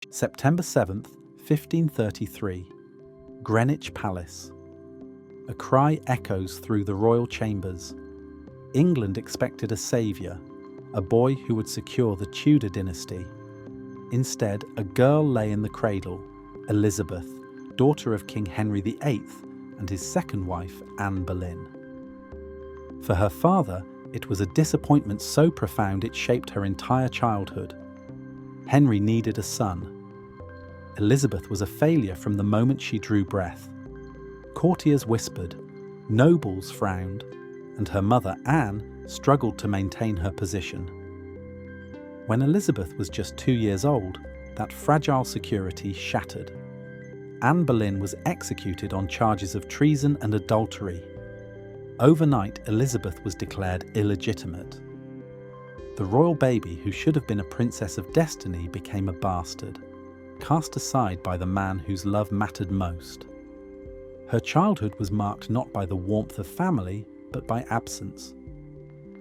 September 7th, 1533. Greenwich Palace. A cry echoes through the royal chambers. England expected a saviour, a boy who would secure the Tudor dynasty. Instead, a girl lay in the cradle, Elizabeth, daughter of King Henry VIII and his second wife, Anne Boleyn. For her father, it was a disappointment so profound it shaped her entire childhood. Henry needed a son. Elizabeth was a failure from the moment she drew breath. Courtiers whispered, nobles frowned, and her mother, Anne, struggled to maintain her position. When Elizabeth was just 2 years old, that fragile security shattered. Anne Boleyn was executed on charges of treason and adultery. Overnight, Elizabeth was declared illegitimate. The royal baby, who should have been a princess of destiny, became a bastard, cast aside by the man whose love mattered most. Her childhood was marked not by the warmth of family, but by absence.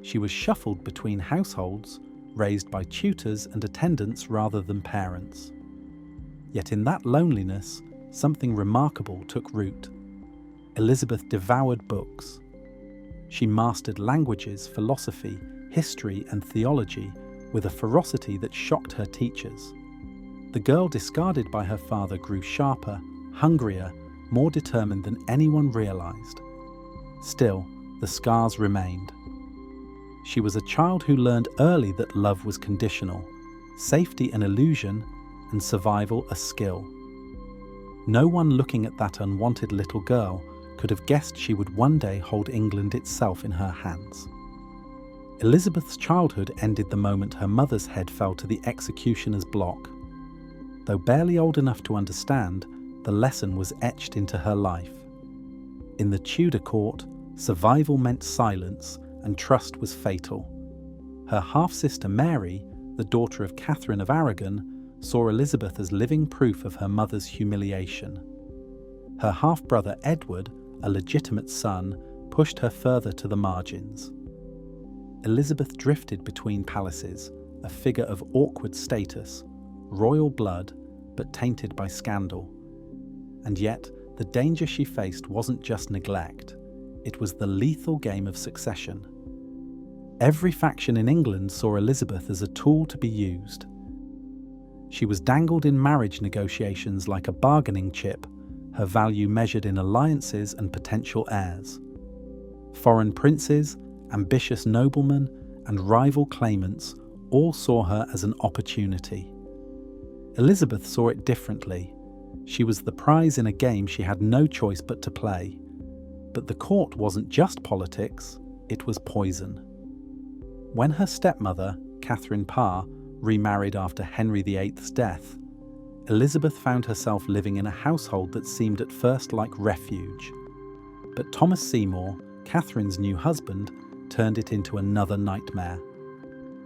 She was shuffled between households, raised by tutors and attendants rather than parents. Yet in that loneliness, something remarkable took root. Elizabeth devoured books. She mastered languages, philosophy, history, and theology with a ferocity that shocked her teachers. The girl discarded by her father grew sharper, hungrier, more determined than anyone realized. Still, the scars remained. She was a child who learned early that love was conditional, safety an illusion, and survival a skill. No one looking at that unwanted little girl could have guessed she would one day hold England itself in her hands. Elizabeth's childhood ended the moment her mother's head fell to the executioner's block. Though barely old enough to understand, the lesson was etched into her life. In the Tudor court, survival meant silence, and trust was fatal. Her half-sister Mary, the daughter of Catherine of Aragon, saw Elizabeth as living proof of her mother's humiliation. Her half-brother Edward, a legitimate son, pushed her further to the margins. Elizabeth drifted between palaces, a figure of awkward status, royal blood, but tainted by scandal. And yet, the danger she faced wasn't just neglect. It was the lethal game of succession. Every faction in England saw Elizabeth as a tool to be used. She was dangled in marriage negotiations like a bargaining chip, her value measured in alliances and potential heirs. Foreign princes, ambitious noblemen, and rival claimants all saw her as an opportunity. Elizabeth saw it differently. She was the prize in a game she had no choice but to play. But the court wasn't just politics, it was poison. When her stepmother, Catherine Parr, remarried after Henry VIII's death, Elizabeth found herself living in a household that seemed at first like refuge. But Thomas Seymour, Catherine's new husband, turned it into another nightmare.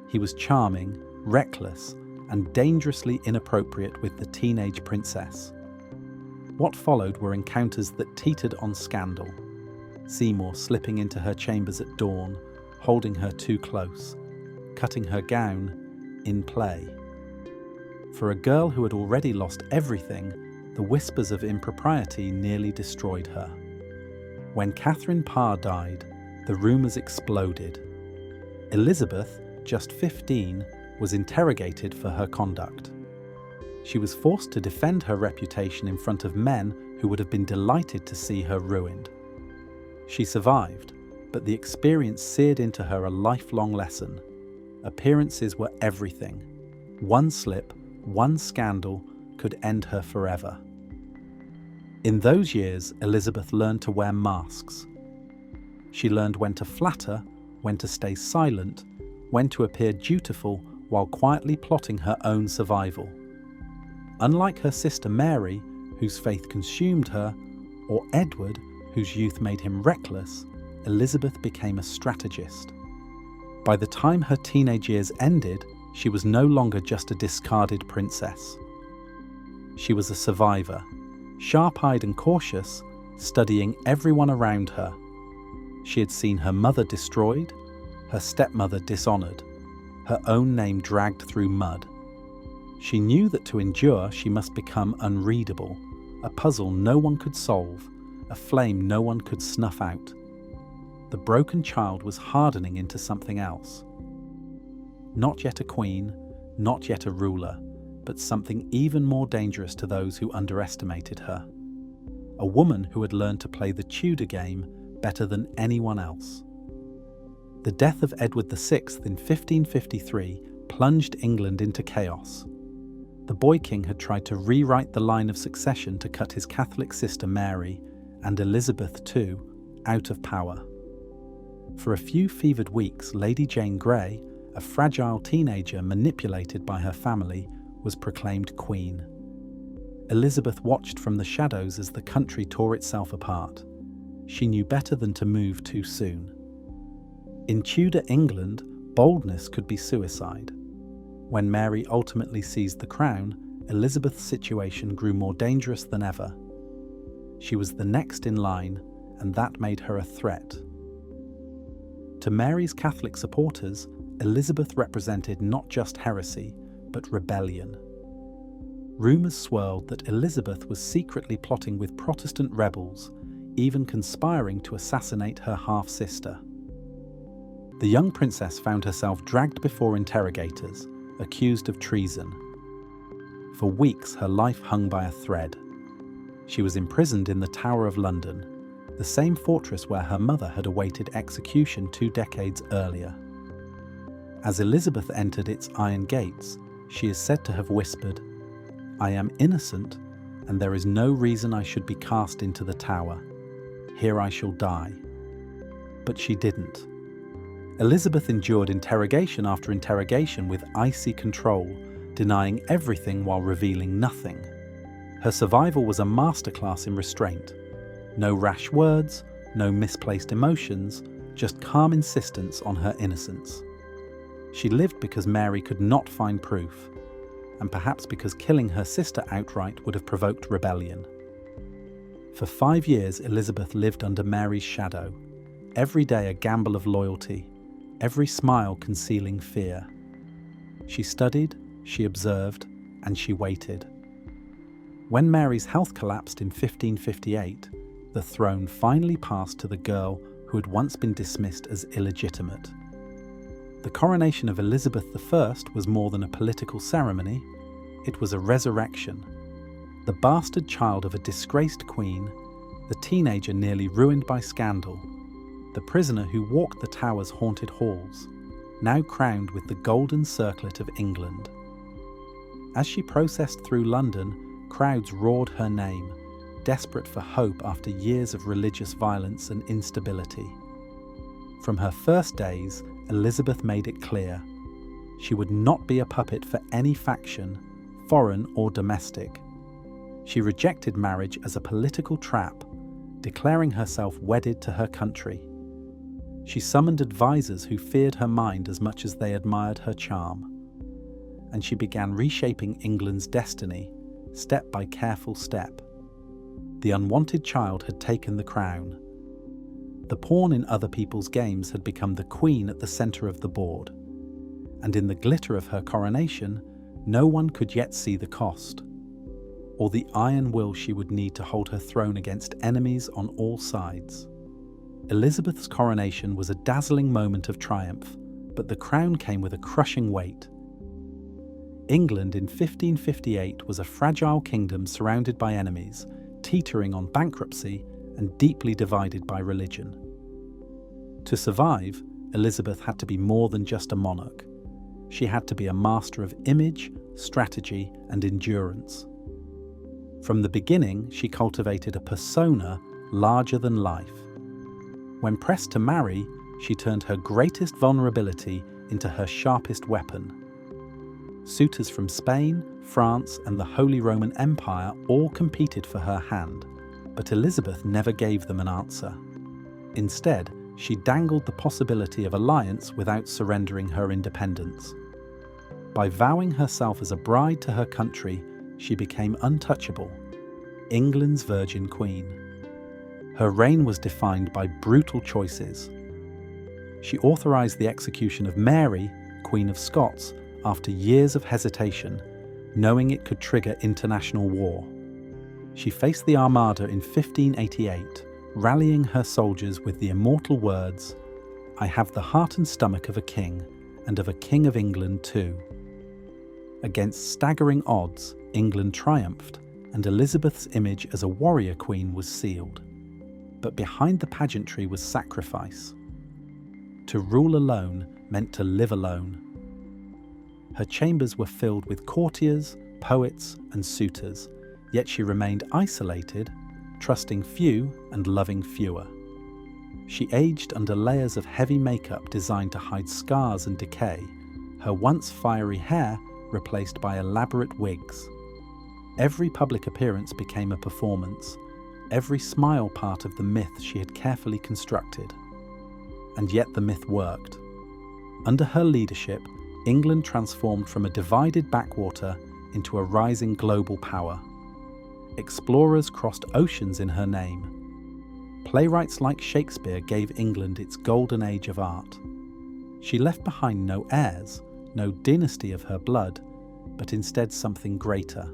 He was charming, reckless, and dangerously inappropriate with the teenage princess. What followed were encounters that teetered on scandal. Seymour slipping into her chambers at dawn, holding her too close, cutting her gown in play. For a girl who had already lost everything, the whispers of impropriety nearly destroyed her. When Catherine Parr died, the rumours exploded. Elizabeth, just 15, was interrogated for her conduct. She was forced to defend her reputation in front of men who would have been delighted to see her ruined. She survived, but the experience seared into her a lifelong lesson. Appearances were everything. One slip, one scandal could end her forever. In those years, Elizabeth learned to wear masks. She learned when to flatter, when to stay silent, when to appear dutiful while quietly plotting her own survival. Unlike her sister Mary, whose faith consumed her, or Edward, whose youth made him reckless, Elizabeth became a strategist. By the time her teenage years ended, she was no longer just a discarded princess. She was a survivor, sharp-eyed and cautious, studying everyone around her. She had seen her mother destroyed, her stepmother dishonored, her own name dragged through mud. She knew that to endure she must become unreadable, a puzzle no one could solve, a flame no one could snuff out. The broken child was hardening into something else. Not yet a queen, not yet a ruler, but something even more dangerous to those who underestimated her. A woman who had learned to play the Tudor game better than anyone else. The death of Edward VI in 1553 plunged England into chaos. The boy king had tried to rewrite the line of succession to cut his Catholic sister Mary, and Elizabeth too, out of power. For a few fevered weeks, Lady Jane Grey, a fragile teenager manipulated by her family, was proclaimed queen. Elizabeth watched from the shadows as the country tore itself apart. She knew better than to move too soon. In Tudor England, boldness could be suicide. When Mary ultimately seized the crown, Elizabeth's situation grew more dangerous than ever. She was the next in line, and that made her a threat. To Mary's Catholic supporters, Elizabeth represented not just heresy, but rebellion. Rumours swirled that Elizabeth was secretly plotting with Protestant rebels, even conspiring to assassinate her half-sister. The young princess found herself dragged before interrogators, accused of treason. For weeks, her life hung by a thread. She was imprisoned in the Tower of London, the same fortress where her mother had awaited execution 2 decades earlier. As Elizabeth entered its iron gates, she is said to have whispered, "I am innocent, and there is no reason I should be cast into the tower. Here I shall die." But she didn't. Elizabeth endured interrogation after interrogation with icy control, denying everything while revealing nothing. Her survival was a masterclass in restraint. No rash words, no misplaced emotions, just calm insistence on her innocence. She lived because Mary could not find proof, and perhaps because killing her sister outright would have provoked rebellion. For 5 years, Elizabeth lived under Mary's shadow, every day a gamble of loyalty, every smile concealing fear. She studied, she observed, and she waited. When Mary's health collapsed in 1558, the throne finally passed to the girl who had once been dismissed as illegitimate. The coronation of Elizabeth I was more than a political ceremony, it was a resurrection. The bastard child of a disgraced queen, the teenager nearly ruined by scandal, the prisoner who walked the tower's haunted halls, now crowned with the golden circlet of England. As she processed through London, crowds roared her name, desperate for hope after years of religious violence and instability. From her first days, Elizabeth made it clear. She would not be a puppet for any faction, foreign or domestic. She rejected marriage as a political trap, declaring herself wedded to her country. She summoned advisors who feared her mind as much as they admired her charm. And she began reshaping England's destiny, step by careful step. The unwanted child had taken the crown. The pawn in other people's games had become the queen at the centre of the board. And in the glitter of her coronation, no one could yet see the cost, or the iron will she would need to hold her throne against enemies on all sides. Elizabeth's coronation was a dazzling moment of triumph, but the crown came with a crushing weight. England in 1558 was a fragile kingdom surrounded by enemies, teetering on bankruptcy and deeply divided by religion. To survive, Elizabeth had to be more than just a monarch. She had to be a master of image, strategy, and endurance. From the beginning, she cultivated a persona larger than life. When pressed to marry, she turned her greatest vulnerability into her sharpest weapon. Suitors from Spain, France, and the Holy Roman Empire all competed for her hand, but Elizabeth never gave them an answer. Instead, she dangled the possibility of alliance without surrendering her independence. By vowing herself as a bride to her country, she became untouchable, England's Virgin Queen. Her reign was defined by brutal choices. She authorised the execution of Mary, Queen of Scots, after years of hesitation, knowing it could trigger international war. She faced the Armada in 1588, rallying her soldiers with the immortal words, "I have the heart and stomach of a king, and of a king of England too." Against staggering odds, England triumphed, and Elizabeth's image as a warrior queen was sealed. But behind the pageantry was sacrifice. To rule alone meant to live alone. Her chambers were filled with courtiers, poets, and suitors, yet she remained isolated, trusting few and loving fewer. She aged under layers of heavy makeup designed to hide scars and decay, her once fiery hair replaced by elaborate wigs. Every public appearance became a performance, every smile part of the myth she had carefully constructed. And yet the myth worked. Under her leadership, England transformed from a divided backwater into a rising global power. Explorers crossed oceans in her name. Playwrights like Shakespeare gave England its golden age of art. She left behind no heirs, no dynasty of her blood, but instead something greater,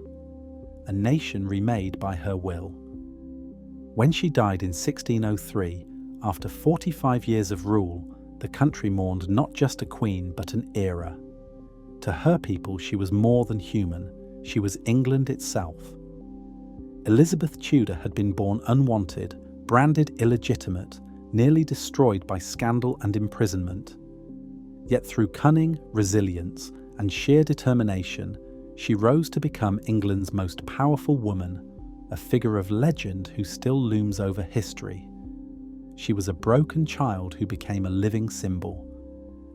a nation remade by her will. When she died in 1603, after 45 years of rule, the country mourned not just a queen, but an era. To her people, she was more than human. She was England itself. Elizabeth Tudor had been born unwanted, branded illegitimate, nearly destroyed by scandal and imprisonment. Yet through cunning, resilience, and sheer determination, she rose to become England's most powerful woman, a figure of legend who still looms over history. She was a broken child who became a living symbol,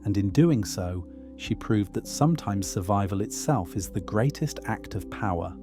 and in doing so, she proved that sometimes survival itself is the greatest act of power.